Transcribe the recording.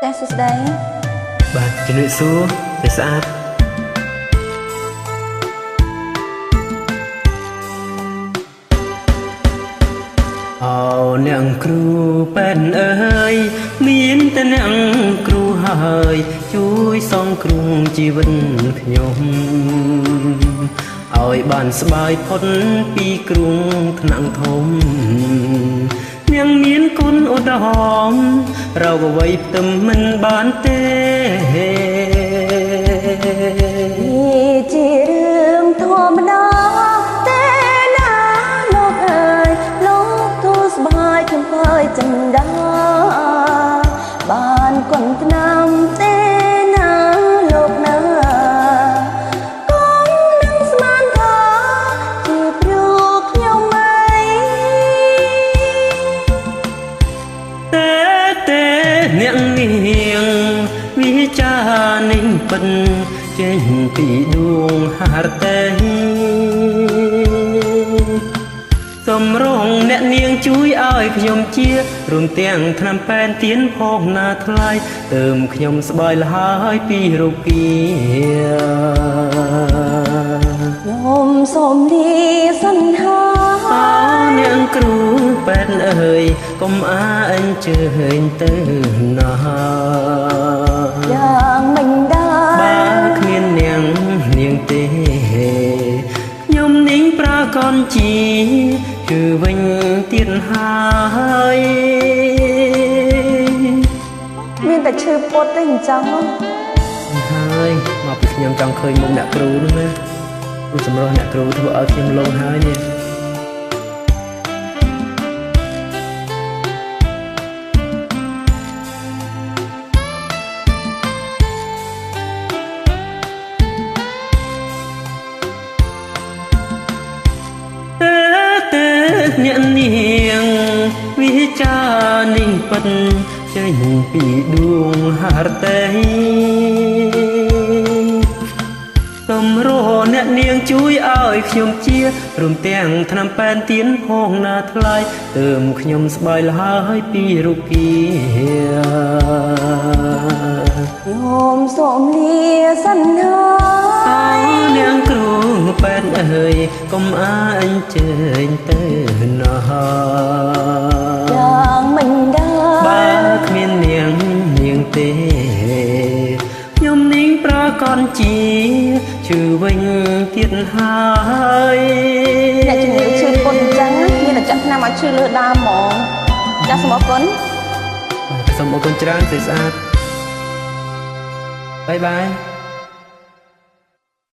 ចាសសួស្តីបាទជំរាបសួរទេស្អាតអោអ្នកគ្រូប៉ែនអើយមានតែអ្នកគ្រូហើយជួយសងគ្រោះជីវិតខ្ញុំឲ្យបានស្បាយផុតពីគ្រោះថ្នាក់ធំនាងមានគុណឧត្តមរកអ្វីផ្ទឹមមិនបានទេជារឿងធម្មតាទេណាលោកអើយលោកទូស្បាយខ្ញុំើយចិនដាបានគុណឆ្នាំទេណាលោកណាកុំនឹងស្មានថាជាព្រោះខ្ញុំតែអ្នកនាងវិចារនេះពិតចេញពីដួងហរទេសម្រងអ្នកនាងជួយឲ្យខ្ញុំជារួមទាំងថ្នាំប៉ែនទៀនផងណាថ្លៃទើបខ្ញុំស្បាយលហើយពីរូបគាខ្ញុំសូមលាសន្ហានាងគ្រូប៉ែនអើយកុំអញ្ជើញទៅណាយ៉ាងមិនដែរបើគ្មាននាងទេខ្ញុំនាងប្រាកនជាគឺវិញទៀតហើយមានតែឈឺពុតទេអញ្ចឹងហើយមកពីខ្ញុំចង់ឃើញមុខអ្នកគ្រូនោះណាព្រោះសម្រស់អ្នកគ្រូធ្វើឲ្យខ្ញុំលងហើយនេះអ្នកនាងវិចារនេះពិតចេញពីដួងហរទេសម្រស់អ្នកនាងជួយឲ្យខ្ញុំជារួមទាំងថ្នាំប៉ែនទៀនផងណាថ្លៃទើបខ្ញុំស្បាយលហើយពីរូបគាខ្ញុំសូមលាសន្ហានាងគ្រូប៉ែនអើយកុំអញ្ជើញទៅណាយ៉ាងមិនដែរបើគ្មាននាងទេខ្ញុំនាងប្រកនជាឈឺវិញទៀតហើយអ្នកជំងឺឈឺពុនអញ្ចឹងមានតែចាក់ថ្នាំឲ្យឈឺលើដើមហ្មងចាសសូមអរគុណសូមអរគុណច្រើនស្អាតបាយបាយ